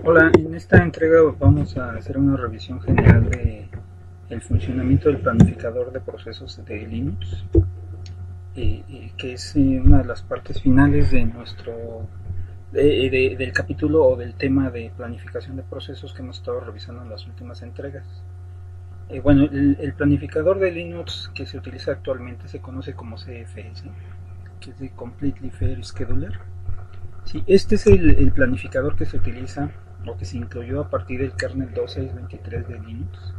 Hola, en esta entrega vamos a hacer una revisión general de el funcionamiento del planificador de procesos de Linux, que es una de las partes finales de del capítulo o del tema de planificación de procesos que hemos estado revisando en las últimas entregas. El planificador de Linux que se utiliza actualmente se conoce como CFS, que es de Completely Fair Scheduler. Sí, este es el planificador que se utiliza o que se incluyó a partir del kernel 2.6.23 de Linux.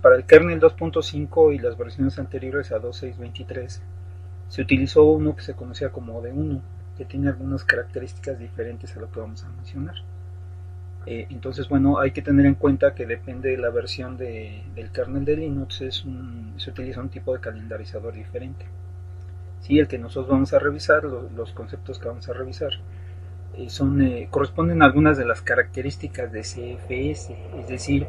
Para el kernel 2.5 y las versiones anteriores a 2.6.23 se utilizó uno que se conocía como D1, que tiene algunas características diferentes a lo que vamos a mencionar. Entonces, bueno, hay que tener en cuenta que depende de la versión del kernel de Linux, se utiliza un tipo de calendarizador diferente. Sí, el que nosotros vamos a revisar, los conceptos que vamos a revisar, corresponden a algunas de las características de CFS, es decir,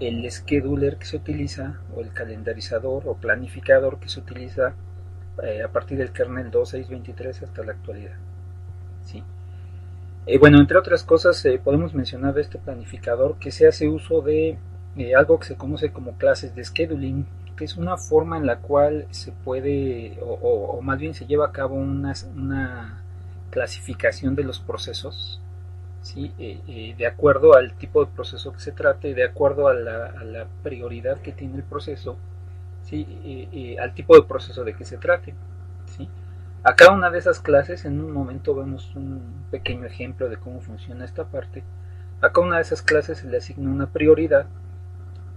el scheduler que se utiliza o el calendarizador o planificador que se utiliza a partir del kernel 2.6.23 hasta la actualidad. ¿Sí? Entre otras cosas, podemos mencionar de este planificador que se hace uso de algo que se conoce como clases de scheduling, que es una forma en la cual se puede, o más bien se lleva a cabo una clasificación de los procesos, ¿sí? De acuerdo al tipo de proceso que se trate, de acuerdo a la prioridad que tiene el proceso, ¿sí? Al tipo de proceso de que se trate. ¿Sí? A cada una de esas clases, en un momento vemos un pequeño ejemplo de cómo funciona esta parte. A cada una de esas clases se le asigna una prioridad,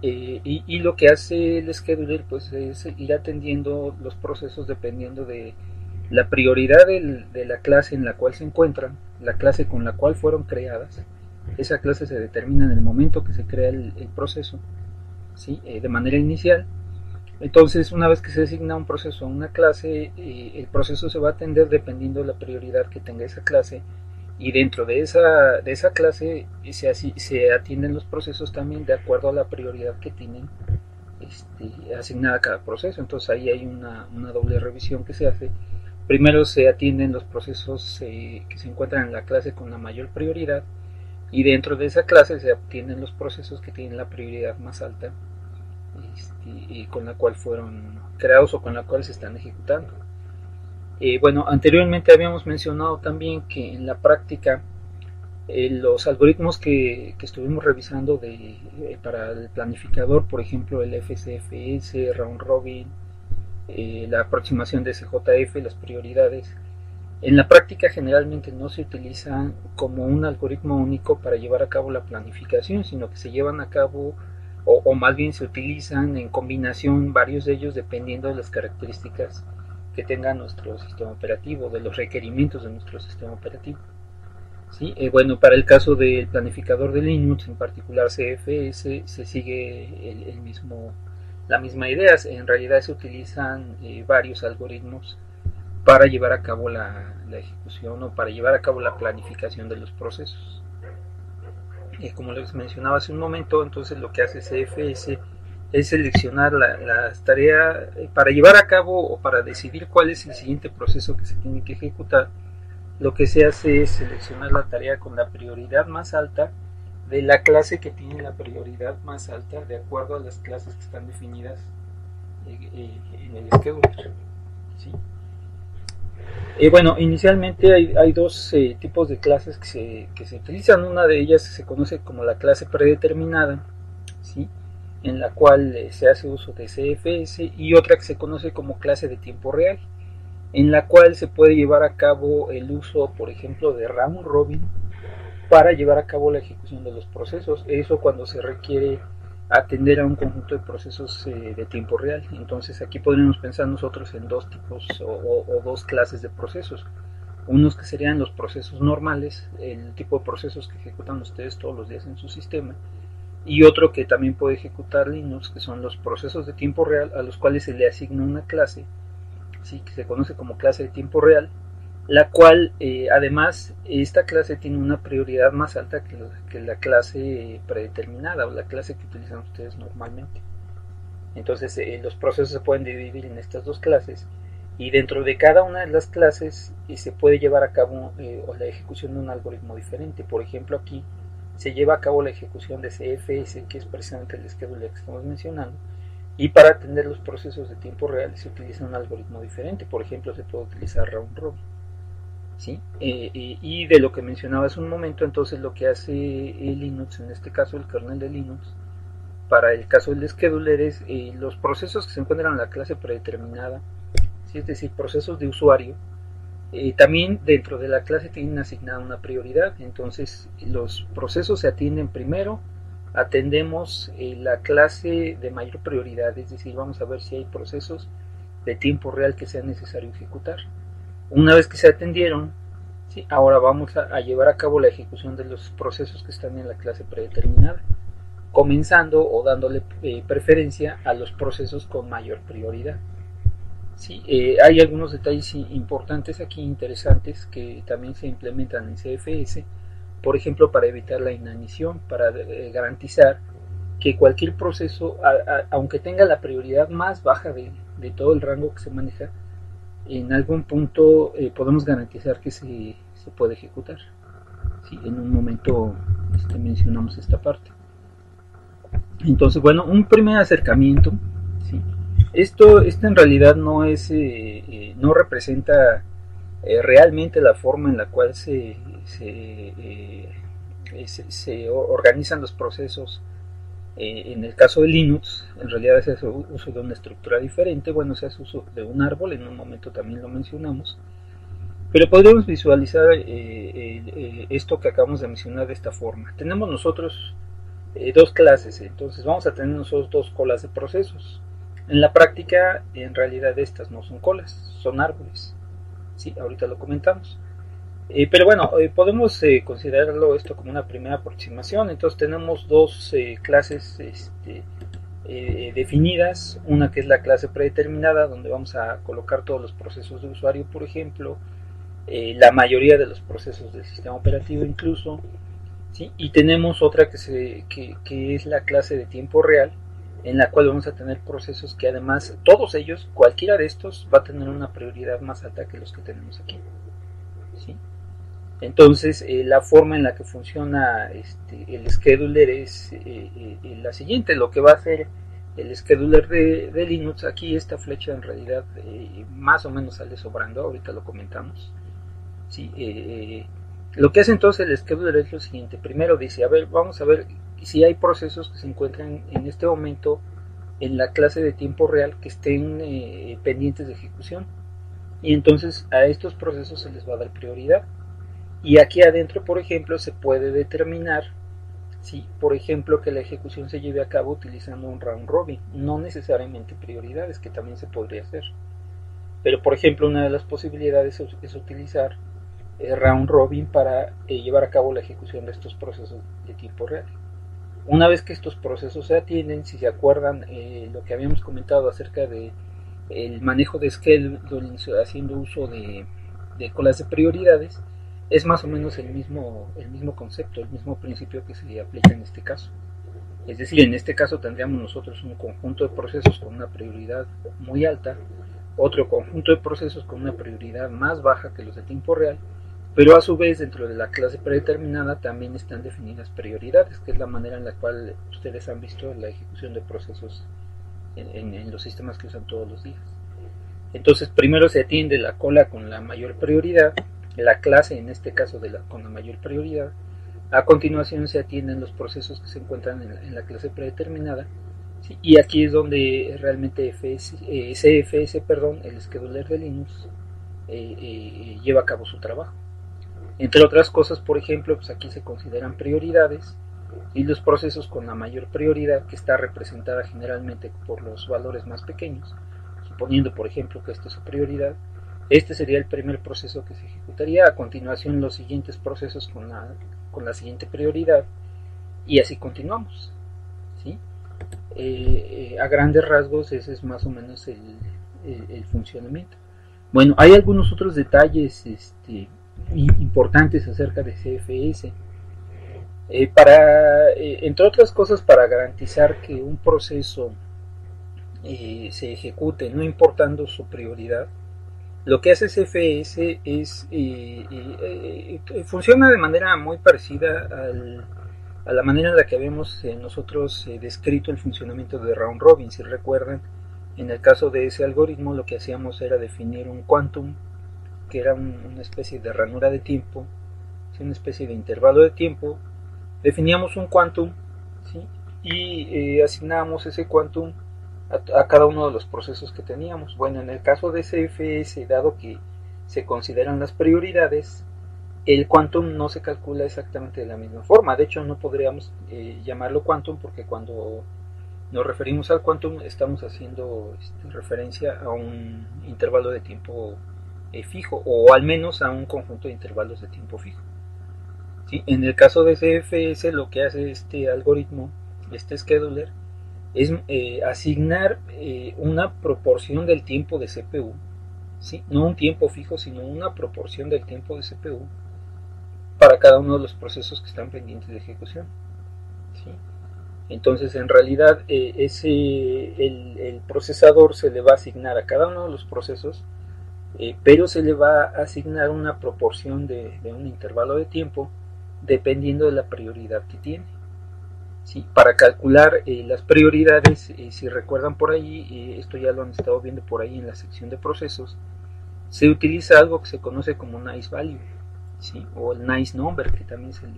y lo que hace el scheduler pues, es ir atendiendo los procesos dependiendo de la prioridad de la clase en la cual se encuentran, la clase con la cual fueron creadas. Esa clase se determina en el momento que se crea el proceso, ¿sí? De manera inicial. Entonces, una vez que se asigna un proceso a una clase, el proceso se va a atender dependiendo de la prioridad que tenga esa clase, y dentro de esa clase se atienden los procesos también de acuerdo a la prioridad que tienen asignada a cada proceso. Entonces ahí hay una doble revisión que se hace. Primero se atienden los procesos que se encuentran en la clase con la mayor prioridad, y dentro de esa clase se atienden los procesos que tienen la prioridad más alta, y con la cual fueron creados o con la cual se están ejecutando. Anteriormente habíamos mencionado también que en la práctica los algoritmos que estuvimos revisando para el planificador, por ejemplo el FCFS, Round Robin, la aproximación de SJF, las prioridades, en la práctica generalmente no se utilizan como un algoritmo único para llevar a cabo la planificación, sino que se llevan a cabo, o más bien se utilizan en combinación varios de ellos dependiendo de las características que tenga nuestro sistema operativo, de los requerimientos de nuestro sistema operativo. ¿Sí? Para el caso del planificador de Linux, en particular CFS, se sigue la misma idea. En realidad se utilizan varios algoritmos para llevar a cabo la ejecución o para llevar a cabo la planificación de los procesos. Como les mencionaba hace un momento, entonces lo que hace CFS es seleccionar las tareas para llevar a cabo o para decidir cuál es el siguiente proceso que se tiene que ejecutar. Lo que se hace es seleccionar la tarea con la prioridad más alta de la clase que tiene la prioridad más alta de acuerdo a las clases que están definidas en el scheduler. ¿Sí? Inicialmente hay dos tipos de clases que se utilizan. Una de ellas se conoce como la clase predeterminada, ¿sí? En la cual se hace uso de CFS, y otra que se conoce como clase de tiempo real, en la cual se puede llevar a cabo el uso, por ejemplo, de round robin para llevar a cabo la ejecución de los procesos. Eso cuando se requiere atender a un conjunto de procesos de tiempo real. Entonces aquí podríamos pensar nosotros en dos tipos o dos clases de procesos. Unos que serían los procesos normales, el tipo de procesos que ejecutan ustedes todos los días en su sistema, y otro que también puede ejecutar Linux, que son los procesos de tiempo real a los cuales se le asigna una clase, ¿sí? Que se conoce como clase de tiempo real, la cual además esta clase tiene una prioridad más alta que la clase predeterminada o la clase que utilizan ustedes normalmente. Entonces los procesos se pueden dividir en estas dos clases, y dentro de cada una de las clases se puede llevar a cabo la ejecución de un algoritmo diferente. Por ejemplo, aquí se lleva a cabo la ejecución de CFS, que es precisamente el scheduler que estamos mencionando, y para atender los procesos de tiempo real se utiliza un algoritmo diferente. Por ejemplo, se puede utilizar round robin. ¿Sí? Y de lo que mencionaba hace un momento, entonces lo que hace Linux, en este caso el kernel de Linux, para el caso del scheduler es los procesos que se encuentran en la clase predeterminada, ¿sí? Es decir, procesos de usuario, también dentro de la clase tienen asignada una prioridad. Entonces los procesos se atienden primero, atendemos la clase de mayor prioridad, es decir, vamos a ver si hay procesos de tiempo real que sea necesario ejecutar. Una vez que se atendieron, ¿sí? Ahora vamos a llevar a cabo la ejecución de los procesos que están en la clase predeterminada, comenzando o dándole preferencia a los procesos con mayor prioridad. Sí, hay algunos detalles importantes aquí, interesantes, que también se implementan en CFS, por ejemplo, para evitar la inanición, para garantizar que cualquier proceso, aunque tenga la prioridad más baja de todo el rango que se maneja, en algún punto podemos garantizar que se puede ejecutar. Sí, en un momento mencionamos esta parte. Entonces, bueno, un primer acercamiento, ¿sí? Esto en realidad no es, no representa realmente la forma en la cual se organizan los procesos. En el caso de Linux, en realidad se hace uso de una estructura diferente. Bueno, se hace uso de un árbol, en un momento también lo mencionamos. Pero podríamos visualizar esto que acabamos de mencionar de esta forma. Tenemos nosotros dos clases, entonces vamos a tener nosotros dos colas de procesos. En la práctica, en realidad estas no son colas, son árboles. Sí, ahorita lo comentamos. Pero bueno, podemos considerarlo esto como una primera aproximación. Entonces tenemos dos clases definidas, una que es la clase predeterminada, donde vamos a colocar todos los procesos de usuario, por ejemplo, la mayoría de los procesos del sistema operativo incluso, ¿sí? Y tenemos otra que es la clase de tiempo real, en la cual vamos a tener procesos que además, todos ellos, cualquiera de estos, va a tener una prioridad más alta que los que tenemos aquí, ¿sí? Entonces, la forma en la que funciona el scheduler es la siguiente. Lo que va a hacer el scheduler de Linux, aquí esta flecha en realidad más o menos sale sobrando, ahorita lo comentamos. ¿Sí? Lo que hace entonces el scheduler es lo siguiente. Primero dice, a ver, vamos a ver si hay procesos que se encuentran en este momento en la clase de tiempo real que estén pendientes de ejecución. Y entonces a estos procesos se les va a dar prioridad. Y aquí adentro, por ejemplo, se puede determinar si, por ejemplo, que la ejecución se lleve a cabo utilizando un round robin, no necesariamente prioridades, que también se podría hacer. Pero, por ejemplo, una de las posibilidades es utilizar round robin para llevar a cabo la ejecución de estos procesos de tiempo real. Una vez que estos procesos se atienden, si se acuerdan lo que habíamos comentado acerca de el manejo de scheduling haciendo uso de colas de prioridades, es más o menos el mismo concepto, el mismo principio que se aplica en este caso. Es decir, en este caso tendríamos nosotros un conjunto de procesos con una prioridad muy alta, otro conjunto de procesos con una prioridad más baja que los de tiempo real, pero a su vez dentro de la clase predeterminada también están definidas prioridades, que es la manera en la cual ustedes han visto la ejecución de procesos en los sistemas que usan todos los días. Entonces primero se atiende la cola con la mayor prioridad, la clase en este caso con la mayor prioridad. A continuación se atienden los procesos que se encuentran en la clase predeterminada, ¿sí? Y aquí es donde realmente CFS, el scheduler de Linux, lleva a cabo su trabajo. Entre otras cosas, por ejemplo, pues aquí se consideran prioridades y los procesos con la mayor prioridad, que está representada generalmente por los valores más pequeños, suponiendo por ejemplo que esta es su prioridad, este sería el primer proceso que se ejecutaría. A continuación los siguientes procesos con la siguiente prioridad, y así continuamos, ¿sí? A grandes rasgos ese es más o menos el funcionamiento. Bueno, hay algunos otros detalles importantes acerca de CFS. Entre otras cosas, para garantizar que un proceso se ejecute no importando su prioridad, lo que hace CFS es funciona de manera muy parecida a la manera en la que habíamos nosotros descrito el funcionamiento de round robin. Si recuerdan, en el caso de ese algoritmo lo que hacíamos era definir un quantum, que era una especie de ranura de tiempo, una especie de intervalo de tiempo. Definíamos un quantum, ¿sí? Y asignábamos ese quantum a cada uno de los procesos que teníamos. Bueno, en el caso de CFS, dado que se consideran las prioridades, el quantum no se calcula exactamente de la misma forma. De hecho, no podríamos llamarlo quantum, porque cuando nos referimos al quantum estamos haciendo referencia a un intervalo de tiempo fijo, o al menos a un conjunto de intervalos de tiempo fijo. ¿Sí? En el caso de CFS, lo que hace este algoritmo, este scheduler, es asignar una proporción del tiempo de CPU, ¿sí? No un tiempo fijo, sino una proporción del tiempo de CPU para cada uno de los procesos que están pendientes de ejecución, ¿sí? Entonces, en realidad, el procesador se le va a asignar a cada uno de los procesos, pero se le va a asignar una proporción de un intervalo de tiempo dependiendo de la prioridad que tiene. ¿Sí? Para calcular las prioridades, si recuerdan por ahí, esto ya lo han estado viendo por ahí en la sección de procesos, se utiliza algo que se conoce como nice value, ¿sí? O el nice number, que también se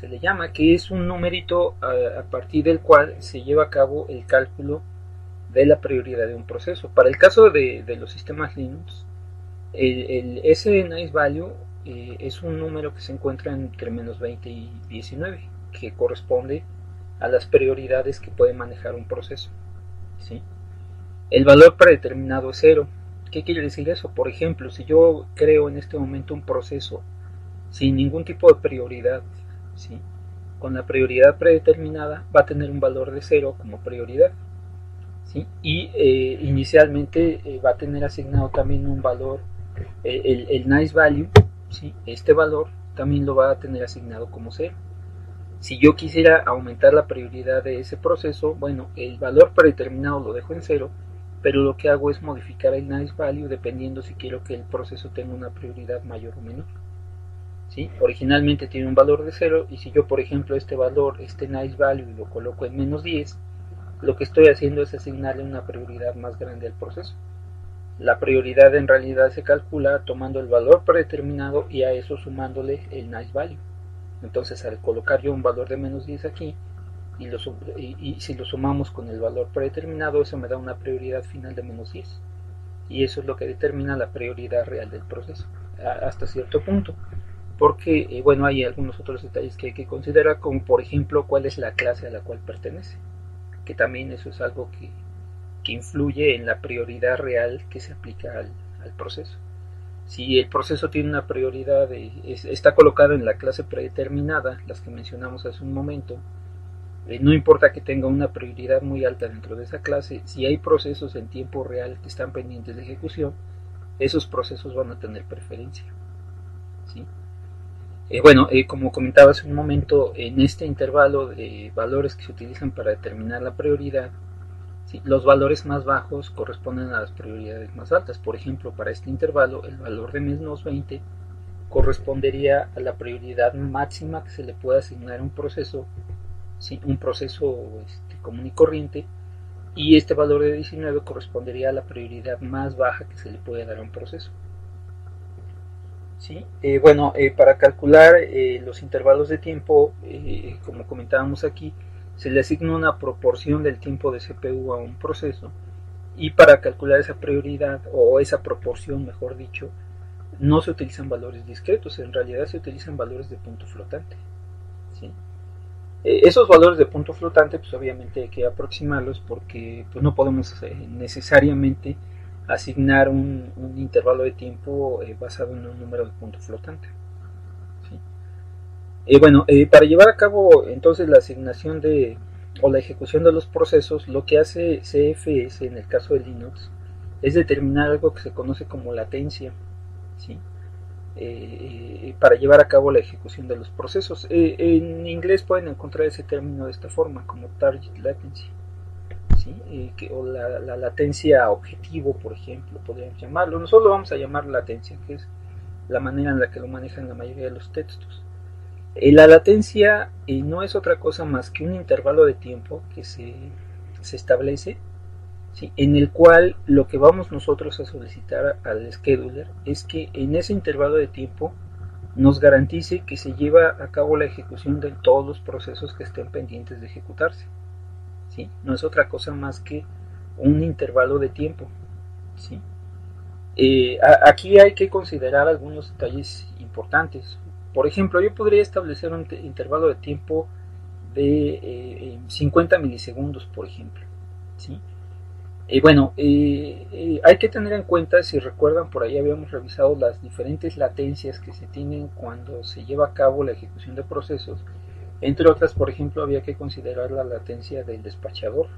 le llama, que es un numerito a partir del cual se lleva a cabo el cálculo de la prioridad de un proceso. Para el caso de los sistemas Linux, ese nice value es un número que se encuentra entre menos 20 y 19, que corresponde a las prioridades que puede manejar un proceso, ¿sí? El valor predeterminado es 0. ¿Qué quiere decir eso? Por ejemplo, si yo creo en este momento un proceso sin ningún tipo de prioridad, ¿sí? Con la prioridad predeterminada va a tener un valor de 0 como prioridad, ¿sí? Y inicialmente va a tener asignado también un valor, el nice value, ¿sí? Este valor también lo va a tener asignado como 0. Si yo quisiera aumentar la prioridad de ese proceso, bueno, el valor predeterminado lo dejo en 0, pero lo que hago es modificar el nice value dependiendo si quiero que el proceso tenga una prioridad mayor o menor, ¿sí? Originalmente tiene un valor de 0, y si yo, por ejemplo, este valor, este nice value, lo coloco en menos 10, lo que estoy haciendo es asignarle una prioridad más grande al proceso. La prioridad en realidad se calcula tomando el valor predeterminado y a eso sumándole el nice value. Entonces, al colocar yo un valor de menos 10 aquí, y si lo sumamos con el valor predeterminado, eso me da una prioridad final de menos 10. Y eso es lo que determina la prioridad real del proceso, hasta cierto punto. Porque, bueno, hay algunos otros detalles que hay que considerar, como por ejemplo cuál es la clase a la cual pertenece, que también eso es algo que influye en la prioridad real que se aplica al proceso. Si el proceso tiene una prioridad, está colocado en la clase predeterminada, las que mencionamos hace un momento, no importa que tenga una prioridad muy alta dentro de esa clase, si hay procesos en tiempo real que están pendientes de ejecución, esos procesos van a tener preferencia, ¿sí? Bueno, como comentaba hace un momento, en este intervalo de valores que se utilizan para determinar la prioridad, ¿sí? Los valores más bajos corresponden a las prioridades más altas. Por ejemplo, para este intervalo, el valor de menos 20 correspondería a la prioridad máxima que se le puede asignar a un proceso, ¿sí? Un proceso común y corriente, y este valor de 19 correspondería a la prioridad más baja que se le puede dar a un proceso, ¿sí? Bueno, para calcular los intervalos de tiempo, como comentábamos aquí, se le asigna una proporción del tiempo de CPU a un proceso, y para calcular esa prioridad, o esa proporción mejor dicho, no se utilizan valores discretos, en realidad se utilizan valores de punto flotante, ¿sí? Esos valores de punto flotante, pues obviamente hay que aproximarlos, porque pues no podemos necesariamente asignar un intervalo de tiempo basado en un número de punto flotante, ¿sí? Bueno, para llevar a cabo entonces la asignación o la ejecución de los procesos, lo que hace CFS en el caso de Linux es determinar algo que se conoce como latencia, ¿sí? Para llevar a cabo la ejecución de los procesos. En inglés pueden encontrar ese término de esta forma, como target latency, ¿sí? O la latencia objetivo, por ejemplo, podríamos llamarlo. Nosotros lo vamos a llamar latencia, que es la manera en la que lo manejan la mayoría de los textos. La latencia no es otra cosa más que un intervalo de tiempo que se establece, ¿sí?, en el cual lo que vamos nosotros a solicitar al scheduler es que en ese intervalo de tiempo nos garantice que se lleva a cabo la ejecución de todos los procesos que estén pendientes de ejecutarse, ¿sí? No es otra cosa más que un intervalo de tiempo, ¿sí? Aquí hay que considerar algunos detalles importantes. Por ejemplo, yo podría establecer un intervalo de tiempo de 50 milisegundos, por ejemplo, ¿sí? Hay que tener en cuenta, si recuerdan, por ahí habíamos revisado las diferentes latencias que se tienen cuando se lleva a cabo la ejecución de procesos. Entre otras, por ejemplo, había que considerar la latencia del despachador.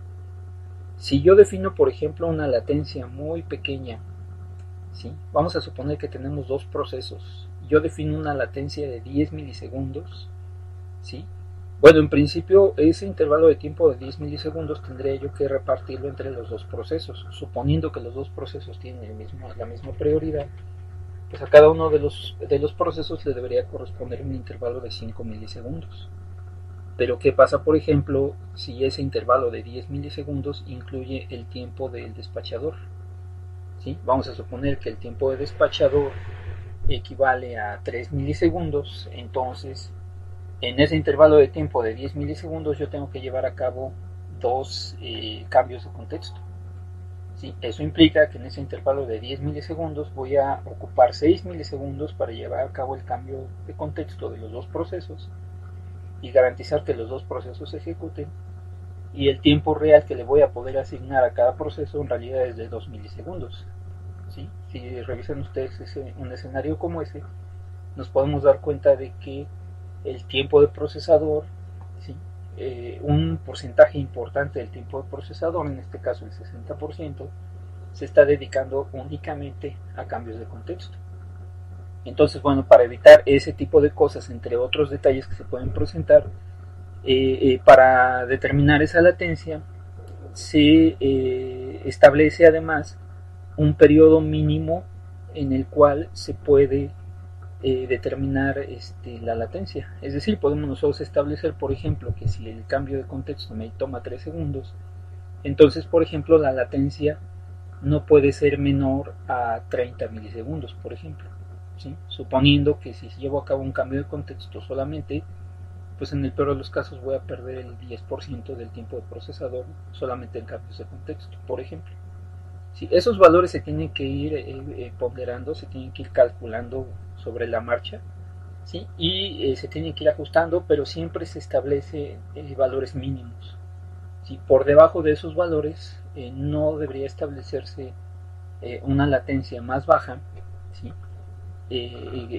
Si yo defino, por ejemplo, una latencia muy pequeña, ¿sí?, vamos a suponer que tenemos dos procesos. Yo defino una latencia de 10 milisegundos, ¿sí? Bueno, en principio ese intervalo de tiempo de 10 milisegundos tendría yo que repartirlo entre los dos procesos. Suponiendo que los dos procesos tienen la misma prioridad, pues a cada uno de los procesos le debería corresponder un intervalo de 5 milisegundos. Pero ¿qué pasa, por ejemplo, si ese intervalo de 10 milisegundos incluye el tiempo del despachador? ¿Sí? Vamos a suponer que el tiempo de despachador equivale a 3 milisegundos, entonces en ese intervalo de tiempo de 10 milisegundos yo tengo que llevar a cabo dos cambios de contexto, ¿sí? Eso implica que en ese intervalo de 10 milisegundos voy a ocupar 6 milisegundos para llevar a cabo el cambio de contexto de los dos procesos y garantizar que los dos procesos se ejecuten, y el tiempo real que le voy a poder asignar a cada proceso en realidad es de 2 milisegundos, ¿sí? Si revisan ustedes un escenario como ese, nos podemos dar cuenta de que el tiempo de procesador, ¿sí?, un porcentaje importante del tiempo de procesador, en este caso el 60%, se está dedicando únicamente a cambios de contexto. Entonces, bueno, para evitar ese tipo de cosas, entre otros detalles que se pueden presentar, para determinar esa latencia se establece además un periodo mínimo en el cual se puede determinar la latencia. Es decir, podemos nosotros establecer, por ejemplo, que si el cambio de contexto me toma 3 segundos, entonces, por ejemplo, la latencia no puede ser menor a 30 milisegundos, por ejemplo, ¿sí? Suponiendo que si llevo a cabo un cambio de contexto solamente, pues en el peor de los casos voy a perder el 10% del tiempo de procesador solamente en cambios de contexto, por ejemplo. Sí, esos valores se tienen que ir ponderando, se tienen que ir calculando sobre la marcha, ¿sí? Y se tienen que ir ajustando, pero siempre se establece valores mínimos, ¿sí? Por debajo de esos valores no debería establecerse una latencia más baja, ¿sí?,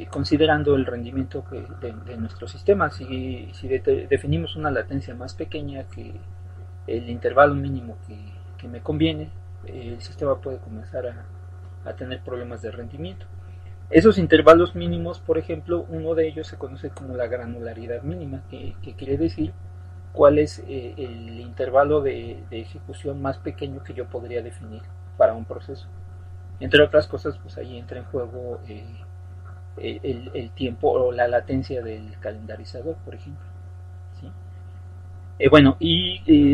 considerando el rendimiento de nuestro sistema. Si definimos una latencia más pequeña que el intervalo mínimo que me conviene, el sistema puede comenzar a tener problemas de rendimiento. Esos intervalos mínimos, por ejemplo, uno de ellos se conoce como la granularidad mínima, que quiere decir cuál es el intervalo de ejecución más pequeño que yo podría definir para un proceso. Entre otras cosas, pues ahí entra en juego el tiempo o la latencia del calendarizador, por ejemplo, ¿sí?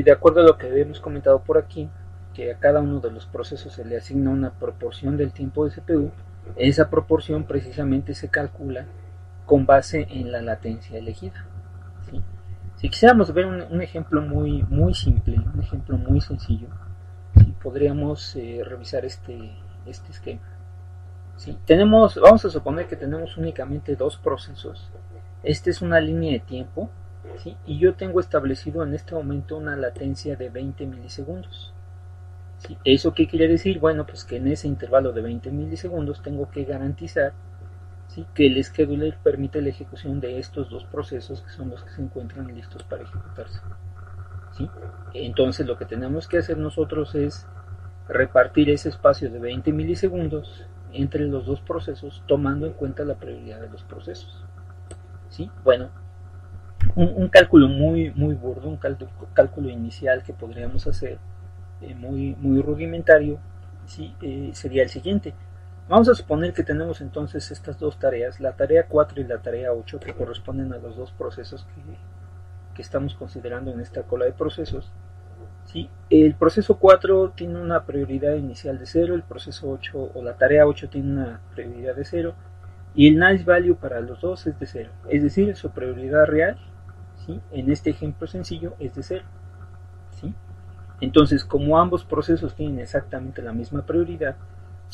De acuerdo a lo que hemos comentado por aquí, que a cada uno de los procesos se le asigna una proporción del tiempo de CPU, esa proporción precisamente se calcula con base en la latencia elegida, ¿sí? Si quisiéramos ver un ejemplo muy simple, un ejemplo muy sencillo, ¿sí?, podríamos revisar este esquema. ¿Sí? Vamos a suponer que tenemos únicamente dos procesos. Esta es una línea de tiempo, ¿sí?, y yo tengo establecido en este momento una latencia de 20 milisegundos. ¿Sí? ¿Eso qué quiere decir? Bueno, pues que en ese intervalo de 20 milisegundos tengo que garantizar, ¿sí?, que el scheduler permite la ejecución de estos dos procesos, que son los que se encuentran listos para ejecutarse, ¿sí? Entonces lo que tenemos que hacer nosotros es repartir ese espacio de 20 milisegundos entre los dos procesos, tomando en cuenta la prioridad de los procesos, ¿sí? Bueno, un cálculo muy burdo, un cálculo inicial que podríamos hacer, muy rudimentario, ¿sí?, sería el siguiente. Vamos a suponer que tenemos entonces estas dos tareas, la tarea 4 y la tarea 8, que corresponden a los dos procesos que estamos considerando en esta cola de procesos. ¿Sí? El proceso 4 tiene una prioridad inicial de 0, el proceso 8 o la tarea 8 tiene una prioridad de 0 y el nice value para los dos es de 0, es decir, su prioridad real, ¿sí?, en este ejemplo sencillo es de 0. ¿Sí? Entonces, como ambos procesos tienen exactamente la misma prioridad,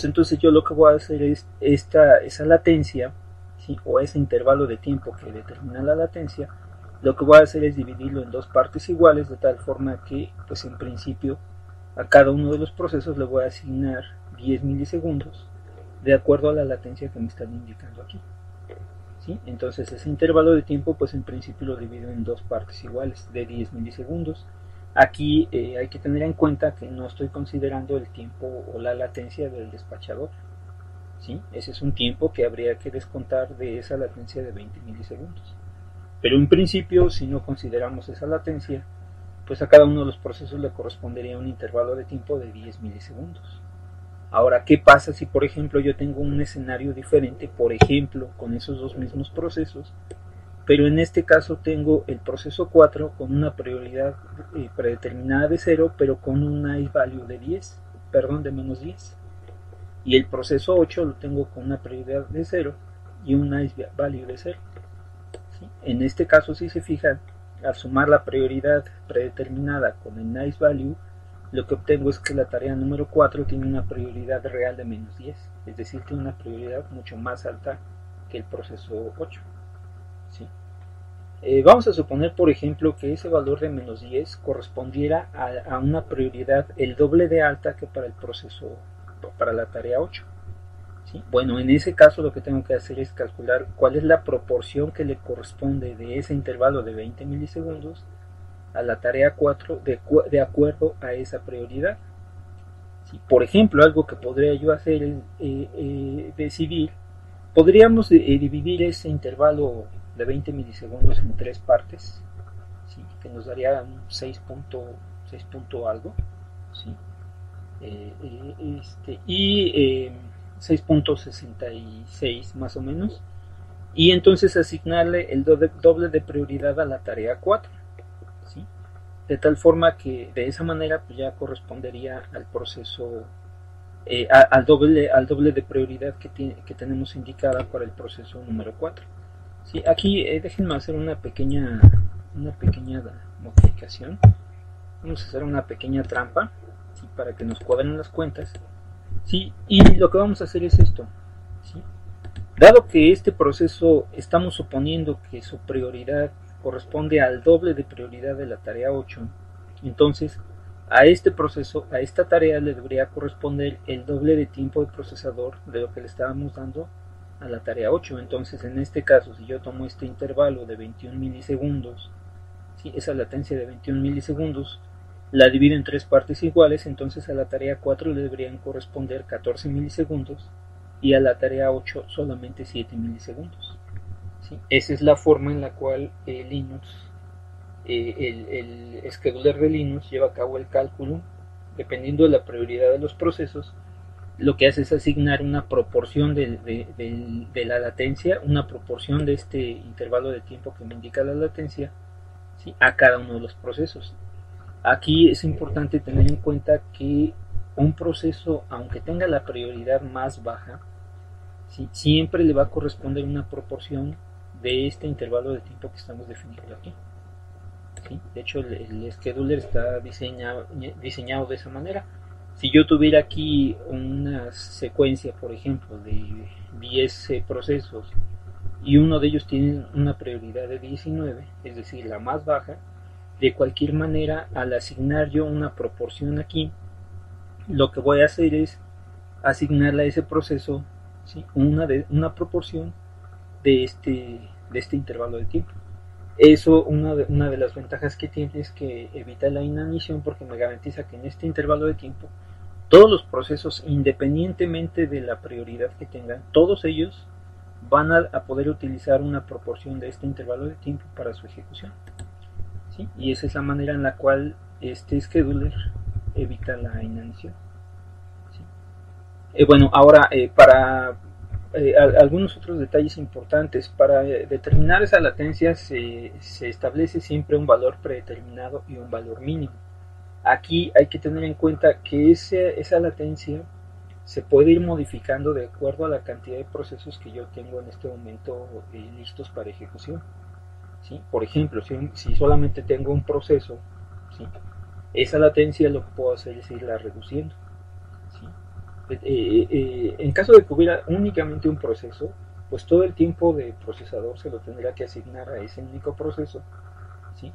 entonces yo lo que voy a hacer es esa latencia, ¿sí?, o ese intervalo de tiempo que determina la latencia, lo que voy a hacer es dividirlo en dos partes iguales, de tal forma que, pues en principio, a cada uno de los procesos le voy a asignar 10 milisegundos de acuerdo a la latencia que me están indicando aquí. ¿Sí? Entonces ese intervalo de tiempo, pues en principio lo divido en dos partes iguales de 10 milisegundos. Aquí hay que tener en cuenta que no estoy considerando el tiempo o la latencia del despachador. ¿Sí? Ese es un tiempo que habría que descontar de esa latencia de 20 milisegundos. Pero en principio, si no consideramos esa latencia, pues a cada uno de los procesos le correspondería un intervalo de tiempo de 10 milisegundos. Ahora, ¿qué pasa si, por ejemplo, yo tengo un escenario diferente, por ejemplo, con esos dos mismos procesos, pero en este caso tengo el proceso 4 con una prioridad predeterminada de 0, pero con un nice value de de menos 10. Y el proceso 8 lo tengo con una prioridad de 0 y un nice value de 0. ¿Sí? En este caso, si se fijan, al sumar la prioridad predeterminada con el nice value, lo que obtengo es que la tarea número 4 tiene una prioridad real de menos 10, es decir, tiene una prioridad mucho más alta que el proceso 8. ¿Sí? Vamos a suponer, por ejemplo, que ese valor de menos 10 correspondiera a una prioridad el doble de alta que para el proceso, para la tarea 8. ¿Sí? Bueno, en ese caso lo que tengo que hacer es calcular cuál es la proporción que le corresponde de ese intervalo de 20 milisegundos a la tarea 4 de acuerdo a esa prioridad. ¿Sí? Por ejemplo, algo que podría yo hacer es decidir, podríamos dividir ese intervalo de 20 milisegundos en tres partes, ¿sí?, que nos daría un 6 punto algo, ¿sí?, y 6.66 más o menos, y entonces asignarle el doble de prioridad a la tarea 4. ¿Sí? De tal forma que de esa manera pues ya correspondería al proceso, al doble de prioridad que tenemos indicada para el proceso número 4. ¿Sí? Aquí déjenme hacer una pequeña modificación. Vamos a hacer una pequeña trampa, ¿sí?, para que nos cuadren las cuentas. ¿Sí? Y lo que vamos a hacer es esto. ¿Sí? Dado que este proceso estamos suponiendo que su prioridad corresponde al doble de prioridad de la tarea 8, entonces a este proceso, a esta tarea le debería corresponder el doble de tiempo de procesador de lo que le estábamos dando a la tarea 8. Entonces en este caso, si yo tomo este intervalo de 21 milisegundos, ¿sí?, esa latencia de 21 milisegundos, la divido en tres partes iguales, entonces a la tarea 4 le deberían corresponder 14 milisegundos y a la tarea 8 solamente 7 milisegundos. ¿Sí? Esa es la forma en la cual Linux, el scheduler de Linux lleva a cabo el cálculo dependiendo de la prioridad de los procesos. Lo que hace es asignar una proporción de la latencia, una proporción de este intervalo de tiempo que me indica la latencia, ¿sí?, a cada uno de los procesos. Aquí es importante tener en cuenta que un proceso, aunque tenga la prioridad más baja, ¿sí?, siempre le va a corresponder una proporción de este intervalo de tiempo que estamos definiendo aquí. ¿Sí? De hecho, el scheduler está diseñado de esa manera. Si yo tuviera aquí una secuencia, por ejemplo, de 10 procesos y uno de ellos tiene una prioridad de 19, es decir, la más baja, de cualquier manera, al asignar yo una proporción aquí, lo que voy a hacer es asignarle a ese proceso, ¿sí?, una proporción de este intervalo de tiempo. Eso, una de las ventajas que tiene es que evita la inanición, porque me garantiza que en este intervalo de tiempo todos los procesos, independientemente de la prioridad que tengan, todos ellos van a poder utilizar una proporción de este intervalo de tiempo para su ejecución. ¿Sí? Y esa es la manera en la cual este scheduler evita la inanición. ¿Sí? Bueno, ahora para algunos otros detalles importantes. Para determinar esa latencia se establece siempre un valor predeterminado y un valor mínimo. Aquí hay que tener en cuenta que esa latencia se puede ir modificando de acuerdo a la cantidad de procesos que yo tengo en este momento listos para ejecución. ¿Sí? Por ejemplo, si solamente tengo un proceso, ¿sí? Esa latencia lo que puedo hacer es irla reduciendo. ¿Sí? En caso de que hubiera únicamente un proceso, pues todo el tiempo de procesador se lo tendría que asignar a ese único proceso. ¿Sí?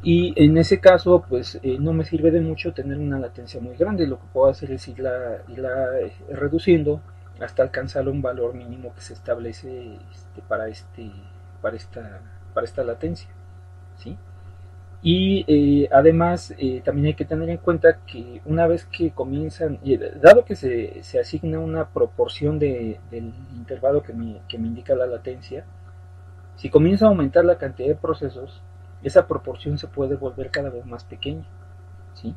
Y en ese caso, pues no me sirve de mucho tener una latencia muy grande. Lo que puedo hacer es irla reduciendo hasta alcanzar un valor mínimo que se establece para, esta, para esta latencia. ¿Sí? Y además también hay que tener en cuenta que una vez que comienzan, dado que se asigna una proporción del intervalo que me indica la latencia, si comienza a aumentar la cantidad de procesos, esa proporción se puede volver cada vez más pequeña. ¿Sí?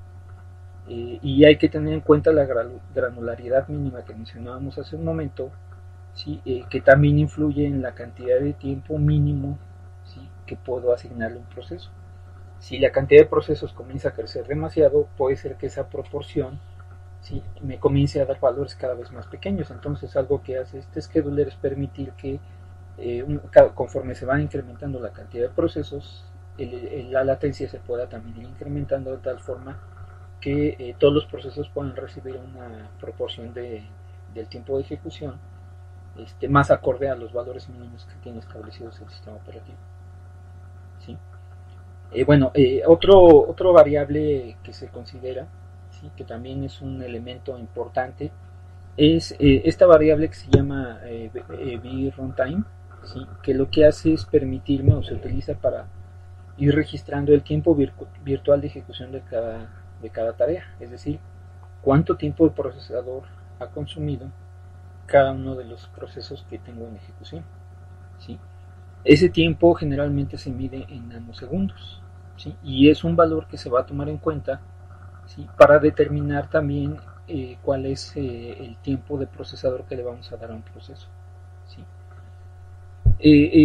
Y hay que tener en cuenta la granularidad mínima que mencionábamos hace un momento, ¿sí? Que también influye en la cantidad de tiempo mínimo, ¿sí? que puedo asignarle a un proceso. Si la cantidad de procesos comienza a crecer demasiado, puede ser que esa proporción, ¿sí? me comience a dar valores cada vez más pequeños. Entonces algo que hace este scheduler es permitir que conforme se va incrementando la cantidad de procesos, la latencia se pueda también ir incrementando de tal forma que todos los procesos puedan recibir una proporción del tiempo de ejecución más acorde a los valores mínimos que tiene establecidos el sistema operativo. ¿Sí? Otro variable que se considera, ¿sí? que también es un elemento importante, es esta variable que se llama vRuntime, ¿sí? que lo que hace es permitirme o se utiliza para ir registrando el tiempo virtual de ejecución de cada tarea, es decir, cuánto tiempo el procesador ha consumido cada uno de los procesos que tengo en ejecución. ¿Sí? Ese tiempo generalmente se mide en nanosegundos, ¿sí? y es un valor que se va a tomar en cuenta, ¿sí? para determinar también cuál es el tiempo de procesador que le vamos a dar a un proceso. ¿Sí?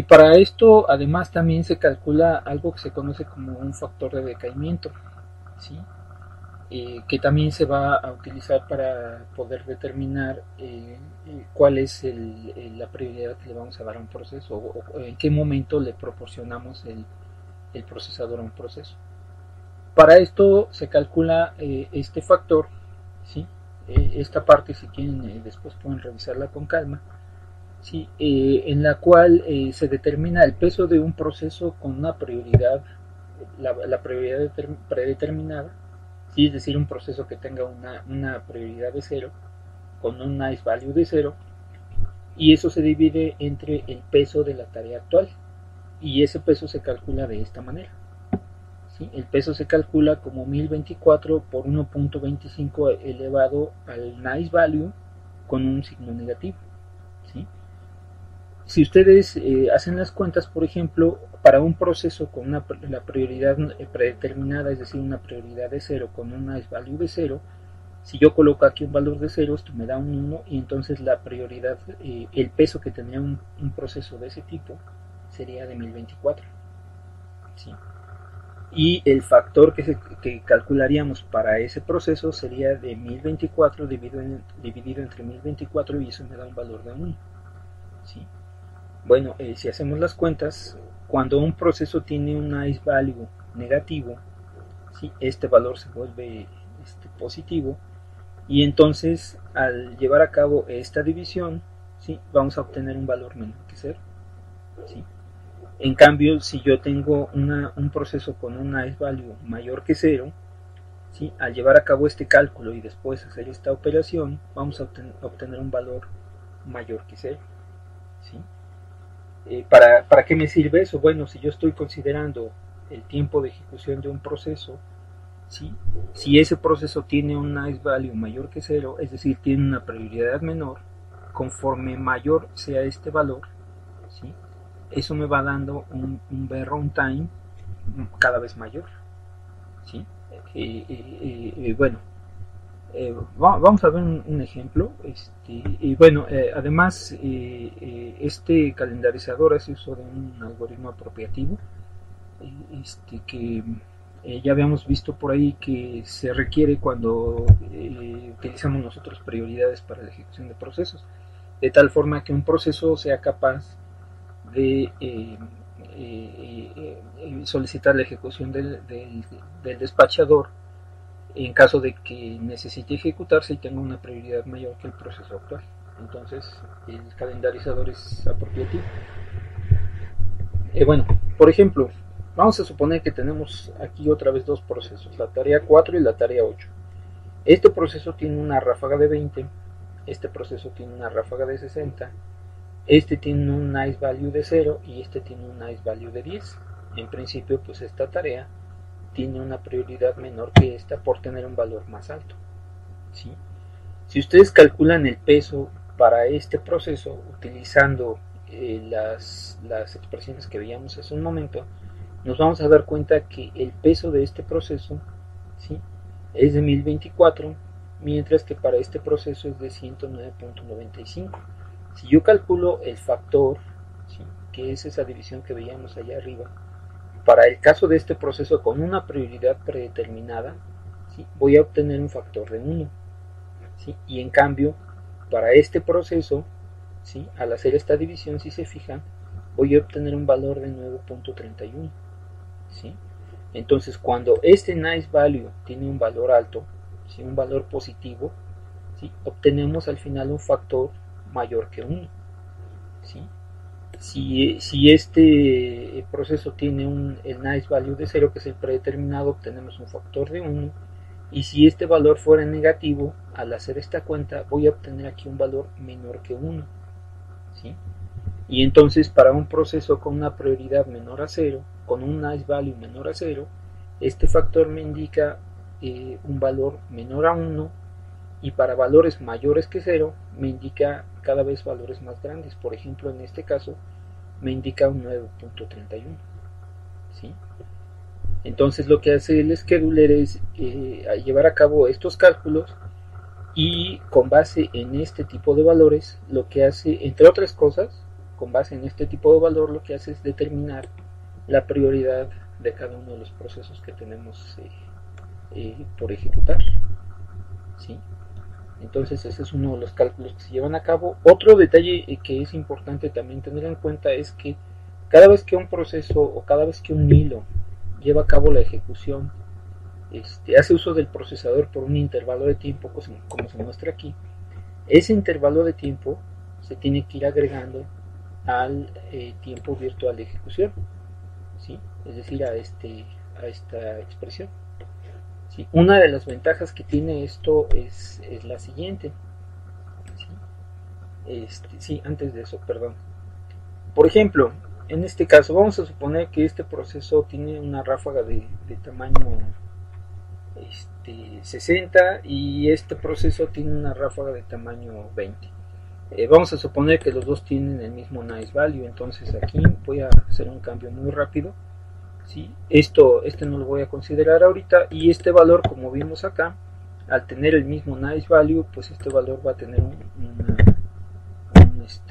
Para esto además también se calcula algo que se conoce como un factor de decaimiento, ¿sí? Que también se va a utilizar para poder determinar cuál es la prioridad que le vamos a dar a un proceso o en qué momento le proporcionamos el procesador a un proceso. Para esto se calcula este factor, ¿sí? Esta parte si quieren después pueden revisarla con calma, ¿sí? En la cual se determina el peso de un proceso con una prioridad, la prioridad predeterminada, ¿sí? Es decir, un proceso que tenga una prioridad de 0 con un nice value de 0, y eso se divide entre el peso de la tarea actual, y ese peso se calcula de esta manera. ¿Sí? El peso se calcula como 1024 por 1.25 elevado al nice value con un signo negativo. ¿Sí? Si ustedes hacen las cuentas, por ejemplo, para un proceso con la prioridad predeterminada, es decir, una prioridad de 0 con un nice value de 0, si yo coloco aquí un valor de 0, esto me da un 1 y entonces la prioridad, el peso que tendría un proceso de ese tipo sería de 1024. ¿Sí? Y el factor que calcularíamos para ese proceso sería de 1024 dividido entre 1024 y eso me da un valor de 1. ¿Sí? Bueno, si hacemos las cuentas, cuando un proceso tiene un nice value negativo, ¿sí? este valor se vuelve positivo y entonces al llevar a cabo esta división, ¿sí? vamos a obtener un valor menor que 0. ¿Sí? En cambio, si yo tengo un proceso con un nice value mayor que 0, ¿sí? al llevar a cabo este cálculo y después hacer esta operación, vamos a obtener un valor mayor que 0. ¿Sí? ¿Para qué me sirve eso? Bueno, si yo estoy considerando el tiempo de ejecución de un proceso, ¿sí? si ese proceso tiene un nice value mayor que 0, es decir, tiene una prioridad menor, conforme mayor sea este valor, ¿sí? eso me va dando un vRuntime cada vez mayor. ¿Sí? Bueno, Vamos a ver un ejemplo. Y bueno, además, este calendarizador hace uso de un algoritmo apropiativo, que ya habíamos visto por ahí que se requiere cuando utilizamos nosotros prioridades para la ejecución de procesos, de tal forma que un proceso sea capaz de solicitar la ejecución del despachador en caso de que necesite ejecutarse y tenga una prioridad mayor que el proceso actual. Entonces, el calendarizador es apropiativo. Bueno, por ejemplo, vamos a suponer que tenemos aquí otra vez dos procesos, la tarea 4 y la tarea 8. Este proceso tiene una ráfaga de 20, este proceso tiene una ráfaga de 60, este tiene un nice value de 0 y este tiene un nice value de 10. En principio, pues esta tarea tiene una prioridad menor que esta por tener un valor más alto, ¿sí? Si ustedes calculan el peso para este proceso utilizando las expresiones que veíamos hace un momento, nos vamos a dar cuenta que el peso de este proceso, ¿sí?, es de 1024, mientras que para este proceso es de 109.95. Si yo calculo el factor, ¿sí?, que es esa división que veíamos allá arriba, para el caso de este proceso con una prioridad predeterminada, ¿sí?, voy a obtener un factor de 1. ¿Sí? Y en cambio, para este proceso, ¿sí?, al hacer esta división, si se fijan, voy a obtener un valor de 9.31. ¿Sí? Entonces, cuando este nice value tiene un valor alto, ¿sí?, un valor positivo, ¿sí?, obtenemos al final un factor mayor que 1. ¿Sí? Si este proceso tiene el nice value de 0, que es el predeterminado, obtenemos un factor de 1. Y si este valor fuera negativo, al hacer esta cuenta voy a obtener aquí un valor menor que 1. ¿Sí? Y entonces para un proceso con una prioridad menor a 0, con un nice value menor a 0, este factor me indica un valor menor a 1, y para valores mayores que 0 me indica cada vez valores más grandes. Por ejemplo, en este caso me indica un 9.31. ¿Sí? Entonces lo que hace el scheduler es llevar a cabo estos cálculos, y con base en este tipo de valores lo que hace, entre otras cosas, con base en este tipo de valor lo que hace es determinar la prioridad de cada uno de los procesos que tenemos por ejecutar. ¿Sí? Entonces ese es uno de los cálculos que se llevan a cabo. Otro detalle que es importante también tener en cuenta es que cada vez que un proceso o cada vez que un hilo lleva a cabo la ejecución, hace uso del procesador por un intervalo de tiempo, como se muestra aquí. Ese intervalo de tiempo se tiene que ir agregando al tiempo virtual de ejecución, ¿sí?, es decir, a esta expresión. ¿Sí? Una de las ventajas que tiene esto es la siguiente. ¿Sí? Antes de eso, perdón. Por ejemplo, en este caso vamos a suponer que este proceso tiene una ráfaga de tamaño 60 y este proceso tiene una ráfaga de tamaño 20. Vamos a suponer que los dos tienen el mismo nice value, entonces aquí voy a hacer un cambio muy rápido. ¿Sí? Este no lo voy a considerar ahorita, y este valor, como vimos acá, al tener el mismo nice value, pues este valor va a tener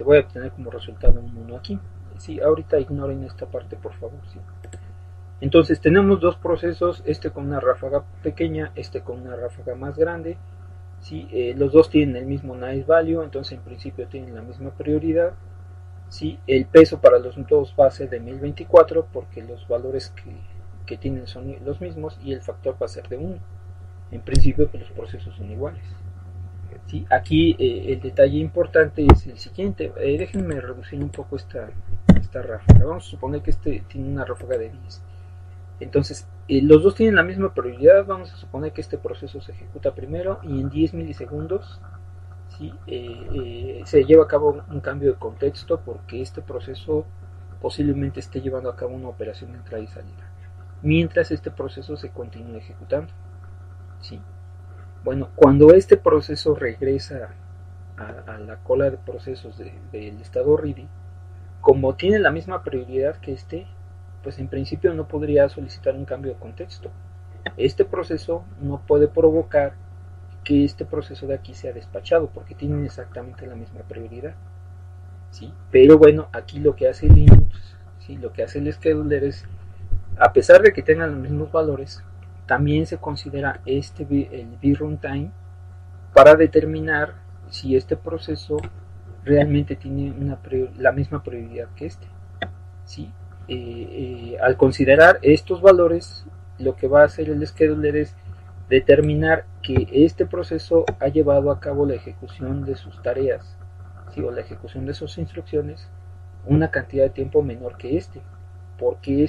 voy a obtener como resultado un 1 aquí. ¿Sí? Ahorita ignoren esta parte, por favor. ¿Sí? Entonces tenemos dos procesos, este con una ráfaga pequeña, este con una ráfaga más grande. ¿Sí? Los dos tienen el mismo nice value, entonces en principio tienen la misma prioridad. ¿Sí? El peso para los dos va a ser de 1024 porque los valores que tienen son los mismos, y el factor va a ser de 1. En principio pues los procesos son iguales. ¿Sí? Aquí el detalle importante es el siguiente. Déjenme reducir un poco esta ráfaga. Vamos a suponer que este tiene una ráfaga de 10. Entonces los dos tienen la misma prioridad. Vamos a suponer que este proceso se ejecuta primero y en 10 milisegundos, ¿sí?, se lleva a cabo un cambio de contexto porque este proceso posiblemente esté llevando a cabo una operación de entrada y salida, mientras este proceso se continúa ejecutando. ¿Sí? Bueno, cuando este proceso regresa a la cola de procesos del estado ready, como tiene la misma prioridad que pues en principio no podría solicitar un cambio de contexto. Este proceso no puede provocar que este proceso de aquí sea despachado, porque tienen exactamente la misma prioridad. ¿Sí? Pero bueno, aquí lo que hace Linux, ¿sí? Lo que hace el scheduler es, a pesar de que tengan los mismos valores, también se considera el vRuntime para determinar si este proceso realmente tiene la misma prioridad que este. ¿Sí? Al considerar estos valores, lo que va a hacer el scheduler es determinar que este proceso ha llevado a cabo la ejecución de sus tareas, ¿sí? O la ejecución de sus instrucciones una cantidad de tiempo menor que este, porque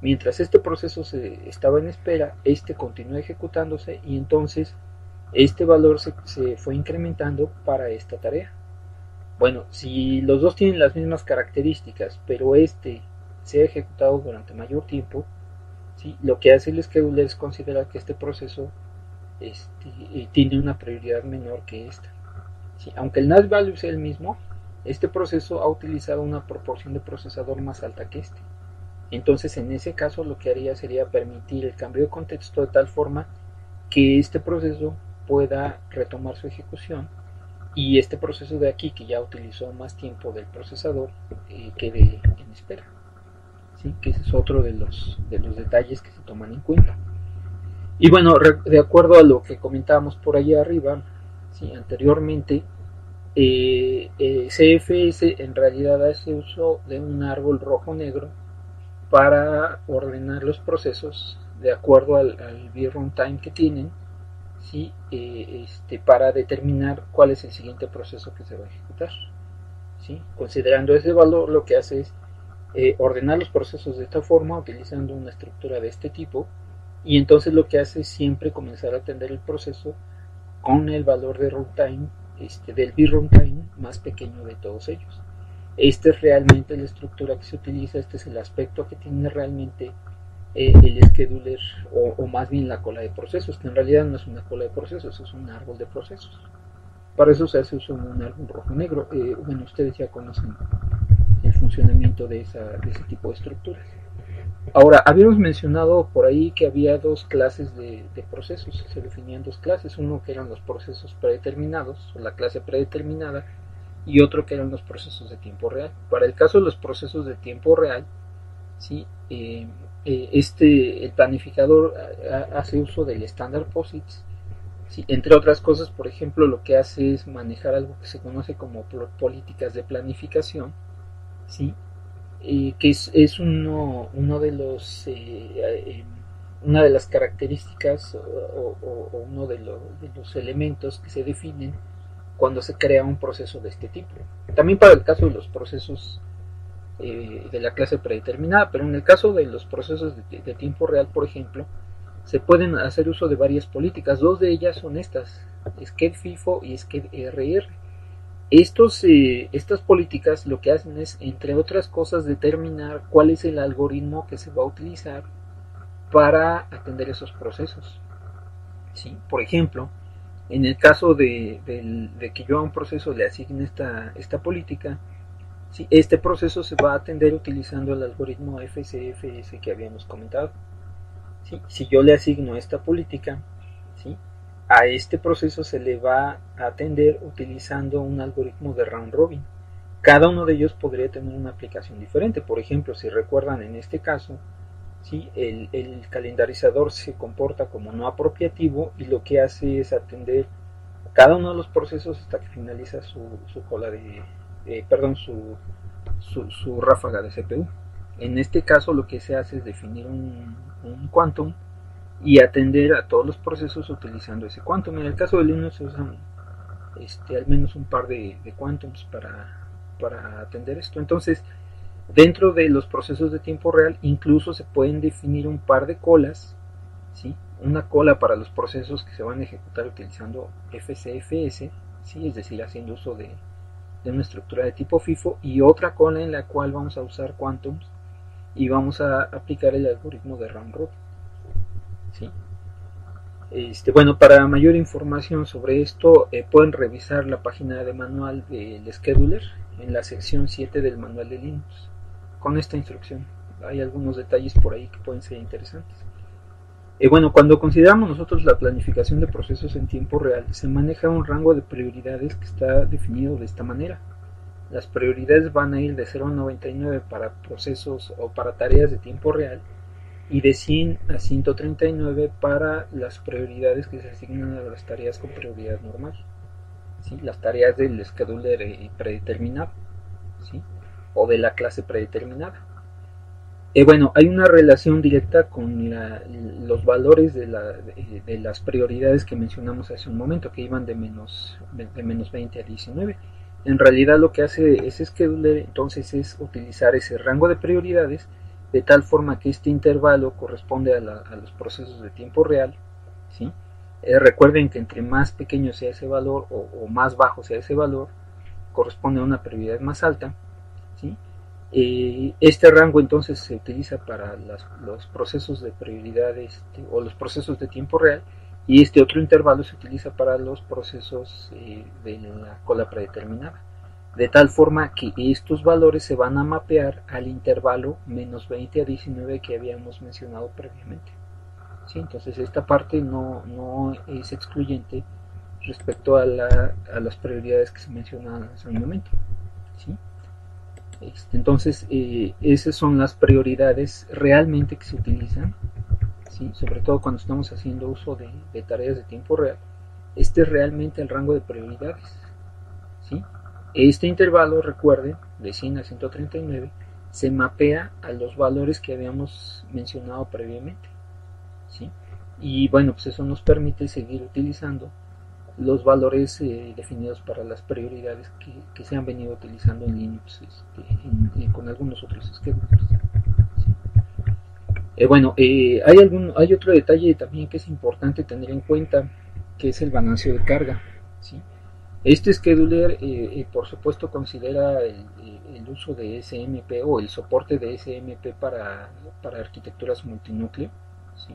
mientras este proceso estaba en espera, este continuó ejecutándose y entonces este valor se fue incrementando para esta tarea. Bueno, si los dos tienen las mismas características, pero este se ha ejecutado durante mayor tiempo, ¿sí? Lo que hace el scheduler es considerar que este proceso tiene una prioridad menor que esta. ¿Sí? Aunque el NAS value sea el mismo, este proceso ha utilizado una proporción de procesador más alta que este. Entonces, en ese caso, lo que haría sería permitir el cambio de contexto de tal forma que este proceso pueda retomar su ejecución y este proceso de aquí, que ya utilizó más tiempo del procesador, quede en espera. ¿Sí? Que ese es otro de los detalles que se toman en cuenta. Y bueno, de acuerdo a lo que comentábamos por allá arriba, ¿sí? Anteriormente, CFS en realidad hace uso de un árbol rojo-negro para ordenar los procesos de acuerdo al vRuntime que tienen, ¿sí? Para determinar cuál es el siguiente proceso que se va a ejecutar. ¿Sí? Considerando ese valor, lo que hace es ordenar los procesos de esta forma utilizando una estructura de este tipo, y entonces lo que hace es siempre comenzar a atender el proceso con el valor de runtime, del vRuntime más pequeño de todos ellos. Esta es realmente la estructura que se utiliza, este es el aspecto que tiene realmente el scheduler, o más bien la cola de procesos, que en realidad no es una cola de procesos, es un árbol de procesos. Para eso se hace uso de un árbol rojo-negro. Bueno, ustedes ya conocen el funcionamiento de ese tipo de estructuras. Ahora, habíamos mencionado por ahí que había dos clases de procesos, se definían dos clases, uno que eran los procesos predeterminados, o la clase predeterminada, y otro que eran los procesos de tiempo real. Para el caso de los procesos de tiempo real, ¿sí? El planificador hace uso del estándar POSIX, ¿sí? Entre otras cosas, por ejemplo, lo que hace es manejar algo que se conoce como políticas de planificación, ¿sí? Que es uno de los una de las características o uno de los elementos que se definen cuando se crea un proceso de este tipo. También para el caso de los procesos de la clase predeterminada, pero en el caso de los procesos de tiempo real, por ejemplo, se pueden hacer uso de varias políticas. Dos de ellas son estas, SCHED-FIFO y SCHED-RR. Estas políticas lo que hacen es, entre otras cosas, determinar cuál es el algoritmo que se va a utilizar para atender esos procesos. ¿Sí? Por ejemplo, en el caso de que yo a un proceso le asigne esta política, ¿sí? Este proceso se va a atender utilizando el algoritmo FCFS que habíamos comentado. ¿Sí? Si yo le asigno esta política, ¿sí? A este proceso se le va a atender utilizando un algoritmo de round robin. Cada uno de ellos podría tener una aplicación diferente. Por ejemplo, si recuerdan en este caso, ¿sí? el calendarizador se comporta como no apropiativo y lo que hace es atender a cada uno de los procesos hasta que finaliza su cola su ráfaga de CPU. En este caso lo que se hace es definir un quantum y atender a todos los procesos utilizando ese quantum. En el caso de Linux se usan al menos un par de quantums para atender esto. Entonces, dentro de los procesos de tiempo real incluso se pueden definir un par de colas, ¿sí? Una cola para los procesos que se van a ejecutar utilizando FCFS, ¿sí? Es decir, haciendo uso de una estructura de tipo FIFO, y otra cola en la cual vamos a usar quantums y vamos a aplicar el algoritmo de round robin. ¿Sí? Bueno, para mayor información sobre esto pueden revisar la página de manual del scheduler en la sección 7 del manual de Linux con esta instrucción. Hay algunos detalles por ahí que pueden ser interesantes. Bueno, cuando consideramos nosotros la planificación de procesos en tiempo real, se maneja un rango de prioridades que está definido de esta manera. Las prioridades van a ir de 0 a 99 para procesos o para tareas de tiempo real y de 100 a 139 para las prioridades que se asignan a las tareas con prioridad normal, ¿sí? Las tareas del scheduler predeterminado, ¿sí? O de la clase predeterminada. Bueno, hay una relación directa con los valores de las prioridades que mencionamos hace un momento, que iban de menos 20 a 19. En realidad lo que hace ese scheduler entonces es utilizar ese rango de prioridades de tal forma que este intervalo corresponde a los procesos de tiempo real, ¿sí? Recuerden que entre más pequeño sea ese valor o más bajo sea ese valor, corresponde a una prioridad más alta, ¿sí? Este rango entonces se utiliza para los procesos de prioridad o los procesos de tiempo real, y este otro intervalo se utiliza para los procesos de la cola predeterminada, de tal forma que estos valores se van a mapear al intervalo menos 20 a 19 que habíamos mencionado previamente, ¿sí? Entonces esta parte no es excluyente respecto a las prioridades que se mencionaban hace un momento, ¿sí? Entonces, esas son las prioridades realmente que se utilizan, ¿sí? Sobre todo cuando estamos haciendo uso de tareas de tiempo real. Este es realmente el rango de prioridades, ¿sí? Este intervalo, recuerden, de 100 a 139, se mapea a los valores que habíamos mencionado previamente, ¿sí? Y bueno, pues eso nos permite seguir utilizando los valores definidos para las prioridades que se han venido utilizando en Linux con algunos otros esquemas. Bueno, hay otro detalle también que es importante tener en cuenta, que es el balanceo de carga, ¿sí? Este scheduler, por supuesto, considera el uso de SMP o el soporte de SMP para arquitecturas multinúcleo, ¿sí?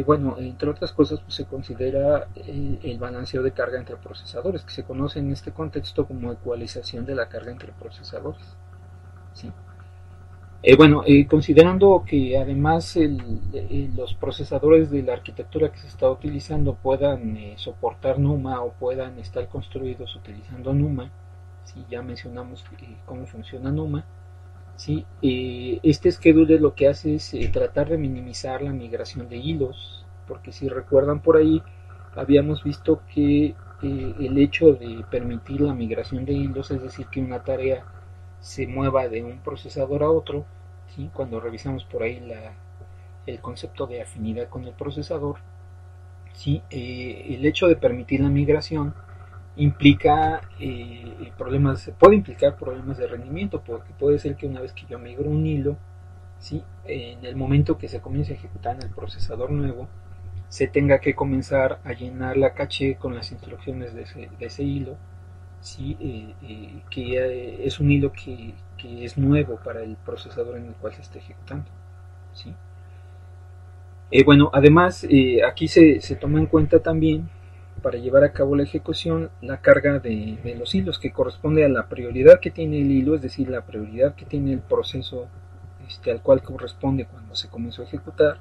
Bueno, entre otras cosas, pues, se considera el balanceo de carga entre procesadores, que se conoce en este contexto como ecualización de la carga entre procesadores, ¿sí? Bueno, considerando que además los procesadores de la arquitectura que se está utilizando puedan soportar NUMA o puedan estar construidos utilizando NUMA, ¿sí? Ya mencionamos cómo funciona NUMA. Sí, este scheduler lo que hace es tratar de minimizar la migración de hilos, porque si recuerdan por ahí, habíamos visto que el hecho de permitir la migración de hilos, es decir, que una tarea se mueva de un procesador a otro, ¿sí? Cuando revisamos por ahí el concepto de afinidad con el procesador, ¿sí? El hecho de permitir la migración puede implicar problemas de rendimiento, porque puede ser que una vez que yo migro un hilo, ¿sí? En el momento que se comience a ejecutar en el procesador nuevo, se tenga que comenzar a llenar la caché con las instrucciones de ese hilo, ¿sí? Que es un hilo que es nuevo para el procesador en el cual se está ejecutando, ¿sí? Bueno, además, aquí se toma en cuenta también, para llevar a cabo la ejecución, la carga de los hilos, que corresponde a la prioridad que tiene el hilo, es decir, la prioridad que tiene el proceso al cual corresponde cuando se comenzó a ejecutar,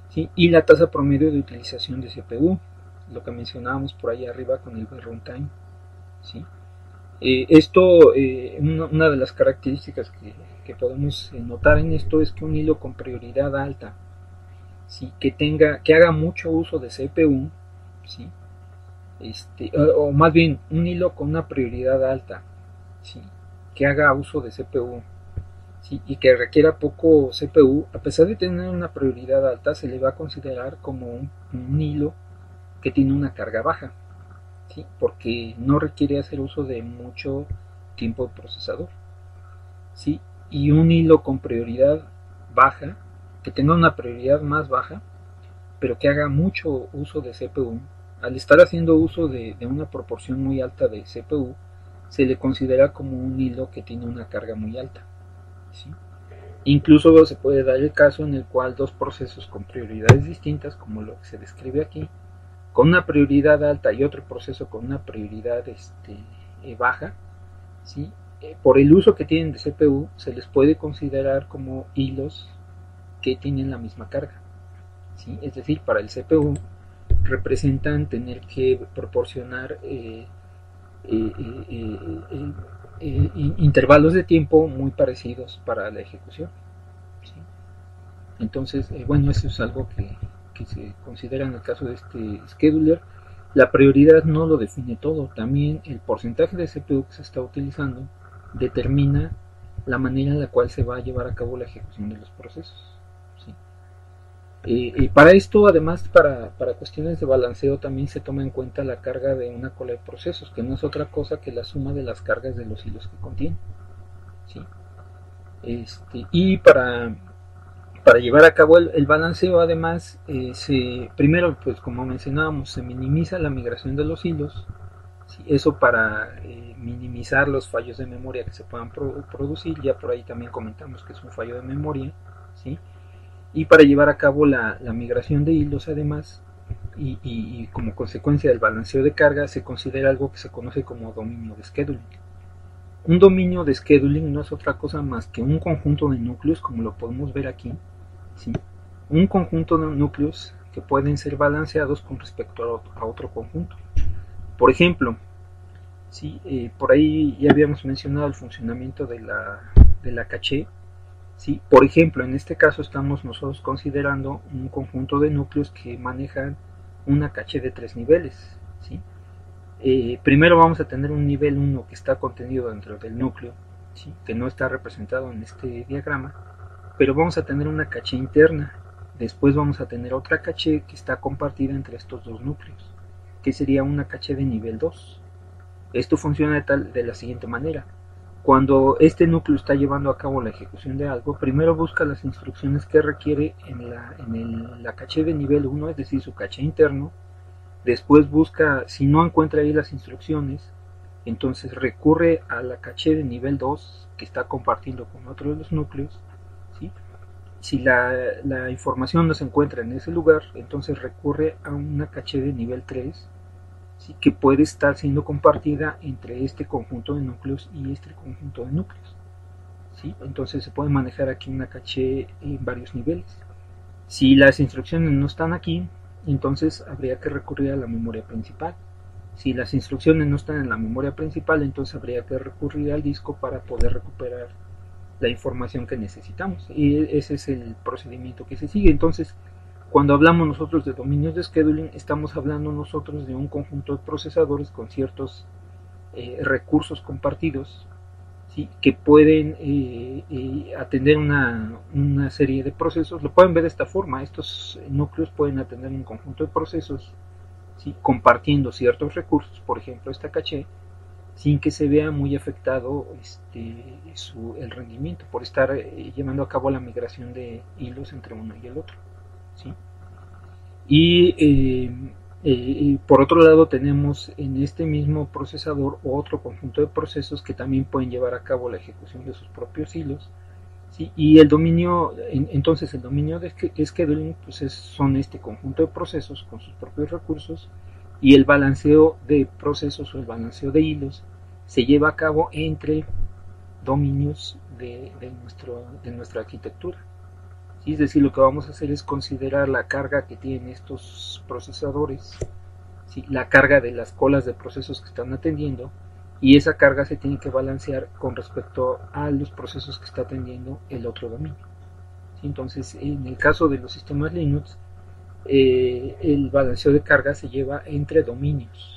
¿sí? Y la tasa promedio de utilización de CPU, lo que mencionábamos por ahí arriba con el runtime, ¿sí? Una de las características que podemos notar en esto es que un hilo con prioridad alta, ¿sí? Que haga mucho uso de CPU, ¿sí? O más bien un hilo con una prioridad alta, ¿sí? Que haga uso de CPU, ¿sí? Y que requiera poco CPU, a pesar de tener una prioridad alta, se le va a considerar como un hilo que tiene una carga baja, ¿sí? Porque no requiere hacer uso de mucho tiempo de procesador, ¿sí? Y un hilo con prioridad baja, que tenga una prioridad más baja, pero que haga mucho uso de CPU, al estar haciendo uso de una proporción muy alta de CPU, se le considera como un hilo que tiene una carga muy alta, ¿sí? Incluso se puede dar el caso en el cual dos procesos con prioridades distintas, como lo que se describe aquí, con una prioridad alta y otro proceso con una prioridad baja, ¿sí? Por el uso que tienen de CPU, se les puede considerar como hilos que tienen la misma carga, ¿sí? Es decir, para el CPU representan tener que proporcionar intervalos de tiempo muy parecidos para la ejecución, ¿sí? Entonces, bueno, eso es algo que se considera en el caso de este scheduler. La prioridad no lo define todo, también el porcentaje de CPU que se está utilizando determina la manera en la cual se va a llevar a cabo la ejecución de los procesos, ¿sí? Para esto, además, para cuestiones de balanceo, también se toma en cuenta la carga de una cola de procesos, que no es otra cosa que la suma de las cargas de los hilos que contiene, ¿sí? Y para llevar a cabo el balanceo, además, primero, pues como mencionábamos, se minimiza la migración de los hilos, ¿sí? Eso para minimizar los fallos de memoria que se puedan producir. Ya por ahí también comentamos que es un fallo de memoria, ¿sí? Y para llevar a cabo la migración de hilos, además, y como consecuencia del balanceo de carga, se considera algo que se conoce como dominio de scheduling. Un dominio de scheduling no es otra cosa más que un conjunto de núcleos, como lo podemos ver aquí, ¿sí? Un conjunto de núcleos que pueden ser balanceados con respecto a otro conjunto. Por ejemplo, ¿sí? Por ahí ya habíamos mencionado el funcionamiento de la caché, ¿sí? Por ejemplo, en este caso estamos nosotros considerando un conjunto de núcleos que manejan una caché de 3 niveles, ¿sí? Primero vamos a tener un nivel 1 que está contenido dentro del núcleo, ¿sí? Que no está representado en este diagrama, pero vamos a tener una caché interna. Después vamos a tener otra caché que está compartida entre estos dos núcleos, que sería una caché de nivel 2. Esto funciona de la siguiente manera. Cuando este núcleo está llevando a cabo la ejecución de algo, primero busca las instrucciones que requiere en la caché de nivel 1, es decir, su caché interno. Después busca, si no encuentra ahí las instrucciones, entonces recurre a la caché de nivel 2 que está compartiendo con otro de los núcleos, ¿sí? Si la información no se encuentra en ese lugar, entonces recurre a una caché de nivel 3, ¿sí? Que puede estar siendo compartida entre este conjunto de núcleos y este conjunto de núcleos, ¿sí? Entonces se puede manejar aquí una caché en varios niveles. Si las instrucciones no están aquí, entonces habría que recurrir a la memoria principal. Si las instrucciones no están en la memoria principal, entonces habría que recurrir al disco para poder recuperar la información que necesitamos. Y ese es el procedimiento que se sigue. Entonces, cuando hablamos nosotros de dominios de scheduling, estamos hablando nosotros de un conjunto de procesadores con ciertos recursos compartidos, ¿sí? Que pueden atender una serie de procesos. Lo pueden ver de esta forma: estos núcleos pueden atender un conjunto de procesos, ¿sí? Compartiendo ciertos recursos, por ejemplo esta caché, sin que se vea muy afectado el rendimiento por estar llevando a cabo la migración de hilos entre uno y el otro, ¿sí? Y por otro lado tenemos en este mismo procesador otro conjunto de procesos que también pueden llevar a cabo la ejecución de sus propios hilos, ¿sí? Y entonces el dominio de scheduling, pues son este conjunto de procesos con sus propios recursos, y el balanceo de procesos o el balanceo de hilos se lleva a cabo entre dominios de nuestra arquitectura. ¿Sí? Es decir, lo que vamos a hacer es considerar la carga que tienen estos procesadores, ¿sí? La carga de las colas de procesos que están atendiendo, y esa carga se tiene que balancear con respecto a los procesos que está atendiendo el otro dominio, ¿sí? Entonces, en el caso de los sistemas Linux, el balanceo de carga se lleva entre dominios,